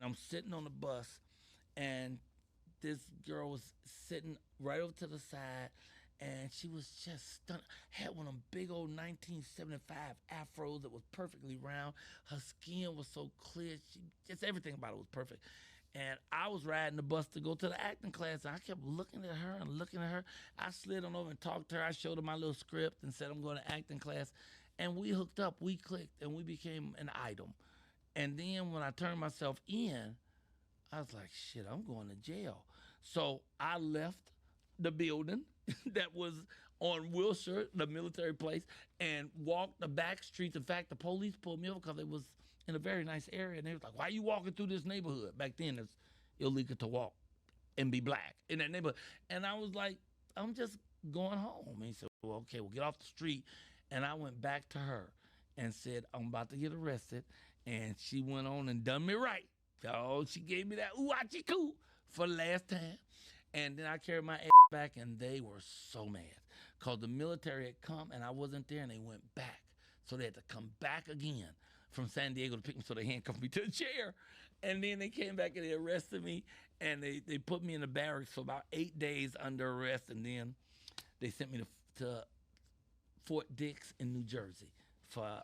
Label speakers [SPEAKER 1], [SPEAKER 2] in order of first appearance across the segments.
[SPEAKER 1] I'm sitting on the bus, and this girl was sitting right over to the side, and she was just stunning. Had one of them big old 1975 afros that was perfectly round. Her skin was so clear. Just everything about it was perfect. And I was riding the bus to go to the acting class, and I kept looking at her and looking at her. I slid on over and talked to her. I showed her my little script and said I'm going to acting class. And we hooked up, we clicked, and we became an item. And then when I turned myself in, I was like, shit, I'm going to jail. So I left the building that was on Wilshire, the military place, and walked the back streets. In fact, the police pulled me over because it was in a very nice area. And they was like, why are you walking through this neighborhood? Back then, it's illegal to walk and be black in that neighborhood. And I was like, I'm just going home. And he said, well, okay, we'll get off the street. And I went back to her and said, I'm about to get arrested. And she went on and done me right. Oh, she gave me that ooh-achi coo for the last time. And then I carried my ass back, and they were so mad because the military had come and I wasn't there, and they went back. So they had to come back again from San Diego to pick me, so they handcuffed me to the chair. And then they came back and they arrested me, and they put me in the barracks for about 8 days under arrest, and then they sent me to Fort Dix in New Jersey for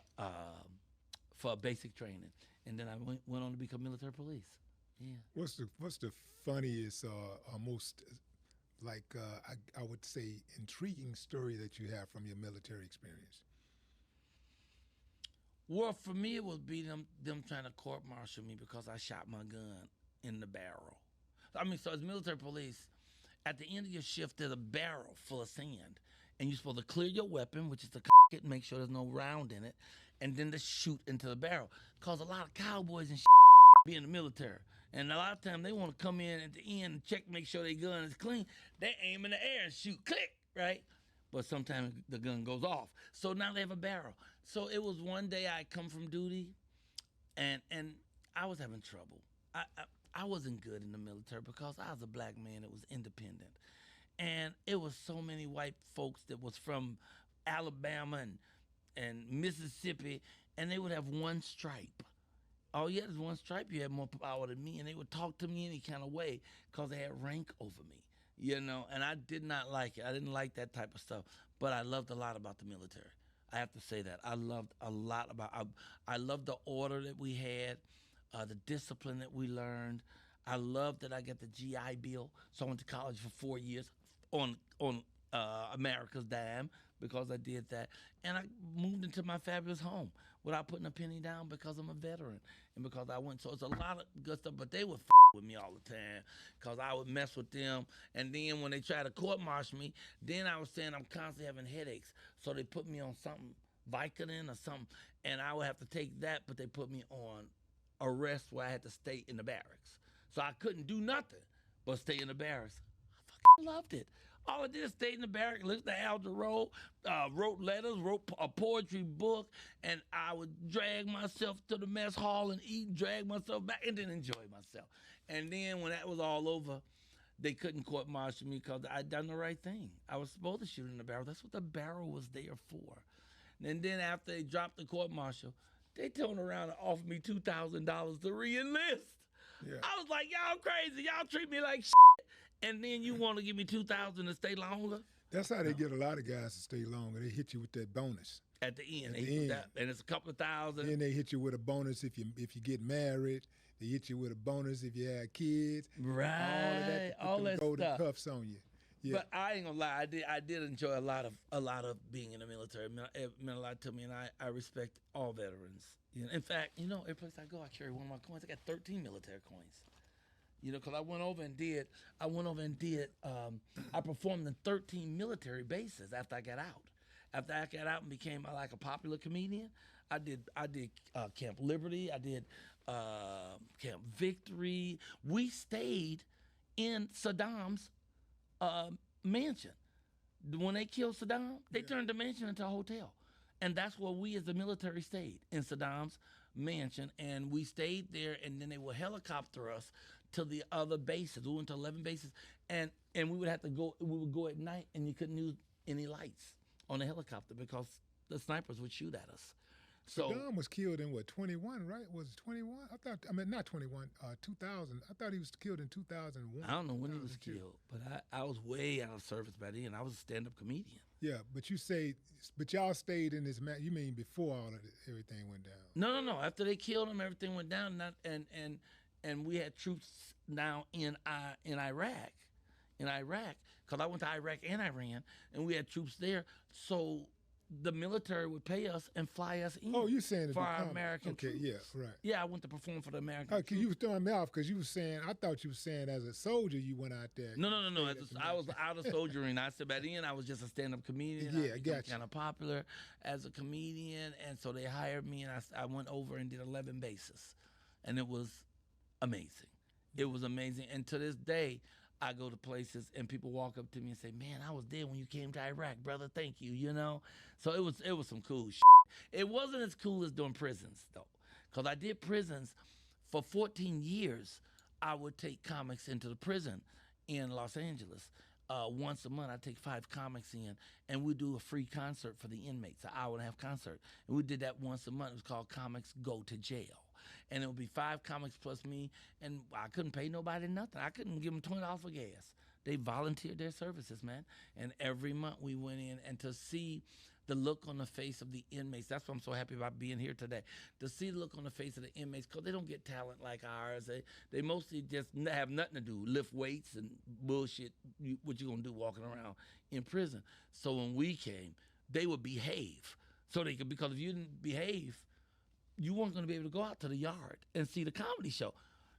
[SPEAKER 1] basic training. And then I went on to become military police. Yeah.
[SPEAKER 2] What's the funniest or most I would say intriguing story that you have from your military experience?
[SPEAKER 1] Well, for me, it would be them trying to court-martial me because I shot my gun in the barrel. I mean, so as military police, at the end of your shift, there's a barrel full of sand, and you're supposed to clear your weapon, which is to it, make sure there's no round in it, and then to shoot into the barrel. Because a lot of cowboys and be in the military, and a lot of times they want to come in at the end and check, make sure their gun is clean. They aim in the air and shoot, click, right? But sometimes the gun goes off. So now they have a barrel. So it was one day I come from duty, and I was having trouble. I wasn't good in the military because I was a black man that was independent. And it was so many white folks that was from Alabama and Mississippi, and they would have one stripe. All you had is one stripe, you had more power than me, and they would talk to me any kind of way because they had rank over me, and I did not like it. I didn't like that type of stuff, but I loved a lot about the military. I have to say that. I loved a lot about, I loved the order that we had, the discipline that we learned. I loved that I got the GI Bill, so I went to college for 4 years on America's dime because I did that. And I moved into my fabulous home without putting a penny down because I'm a veteran and because I went. So it's a lot of good stuff, but they would with me all the time because I would mess with them. And then when they tried to court-martial me, then I was saying I'm constantly having headaches. So they put me on something, Vicodin or something, and I would have to take that, but they put me on arrest where I had to stay in the barracks. So I couldn't do nothing but stay in the barracks. I loved it. All I did is stay in the barracks, listened to Al Jarreau, wrote letters, wrote a poetry book, and I would drag myself to the mess hall and eat, drag myself back, and then enjoy myself. And then when that was all over, they couldn't court-martial me because I'd done the right thing. I was supposed to shoot in the barrel. That's what the barrel was there for. And then after they dropped the court-martial, they turned around and offered me $2,000 to re-enlist. Yeah. I was like, y'all crazy. Y'all treat me like shit. And then you want to give me $2,000 to stay longer?
[SPEAKER 2] That's how they get a lot of guys to stay longer. They hit you with that bonus.
[SPEAKER 1] At the end. And it's a couple of thousand.
[SPEAKER 2] Then they hit you with a bonus if you get married. They hit you with a bonus if you have kids.
[SPEAKER 1] Right.
[SPEAKER 2] All that golden
[SPEAKER 1] stuff.
[SPEAKER 2] cuffs on you. Yeah.
[SPEAKER 1] But I ain't gonna lie, I did enjoy a lot of being in the military. It meant a lot to me, and I respect all veterans. In fact, every place I go, I carry one of my coins. I got 13 military coins. Because I went over and did. I performed in 13 military bases after I got out. After I got out and became like a popular comedian, I did Camp Liberty. I did Camp Victory. We stayed in Saddam's mansion. When they killed Saddam, they turned the mansion into a hotel. And that's where we as the military stayed, in Saddam's mansion. And we stayed there, and then they would helicopter us to the other bases. We went to 11 bases, and we would have to go, we would go at night, and you couldn't use any lights on the helicopter because the snipers would shoot at us. So
[SPEAKER 2] Saddam was killed in what, 21, right? Was it 21? I mean, not 21, 2000. I thought he was killed in 2001.
[SPEAKER 1] I don't know when he was
[SPEAKER 2] 2002.
[SPEAKER 1] killed, but I was way out of service by then. I was a stand-up comedian.
[SPEAKER 2] Yeah, but you say, but y'all stayed in this you mean before all of it, everything went down?
[SPEAKER 1] No. After they killed him, everything went down, and we had troops now in Iraq, because I went to Iraq and Iran, and we had troops there. So the military would pay us and fly us in.
[SPEAKER 2] Oh, you saying
[SPEAKER 1] for our American
[SPEAKER 2] okay,
[SPEAKER 1] troops.
[SPEAKER 2] yeah, right.
[SPEAKER 1] Yeah, I went to perform for the American troops.
[SPEAKER 2] You was throwing me off because you was saying, I thought you were saying as a soldier you went out there.
[SPEAKER 1] No. I was out of soldiering. I said by then I was just a stand-up comedian.
[SPEAKER 2] Yeah, I got you.
[SPEAKER 1] Kind of popular as a comedian, and so they hired me, and I went over and did 11 bases, and it was amazing. It was amazing, and to this day, I go to places and people walk up to me and say, "Man, I was there when you came to Iraq, brother. Thank you." You know, so it was some cool shit. It wasn't as cool as doing prisons though, because I did prisons for 14 years. I would take comics into the prison in Los Angeles. Once a month, I take 5 comics in, and we do a free concert for the inmates, an hour and a half concert. And we did that once a month. It was called Comics Go to Jail. And it would be 5 comics plus me, and I couldn't pay nobody nothing. I couldn't give them $20 for gas. They volunteered their services, man. And every month we went in, and to see the look on the face of the inmates, that's why I'm so happy about being here today. To see the look on the face of the inmates, because they don't get talent like ours. They mostly just have nothing to do, lift weights and bullshit, what you gonna do walking around in prison. So when we came, they would behave. So they could, because if you didn't behave, you weren't going to be able to go out to the yard and see the comedy show.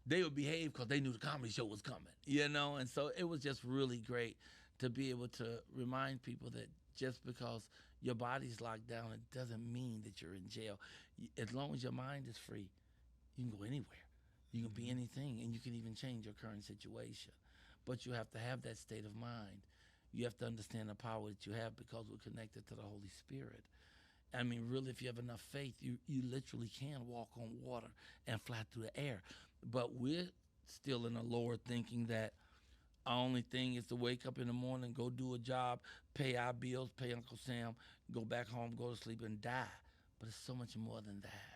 [SPEAKER 1] They would behave because they knew the comedy show was coming, you know? And so it was just really great to be able to remind people that just because your body's locked down, it doesn't mean that you're in jail. As long as your mind is free, you can go anywhere. You can be anything, and you can even change your current situation. But you have to have that state of mind. You have to understand the power that you have because we're connected to the Holy Spirit. I mean, really, if you have enough faith, you literally can walk on water and fly through the air. But we're still in a lower thinking that our only thing is to wake up in the morning, go do a job, pay our bills, pay Uncle Sam, go back home, go to sleep, and die. But it's so much more than that.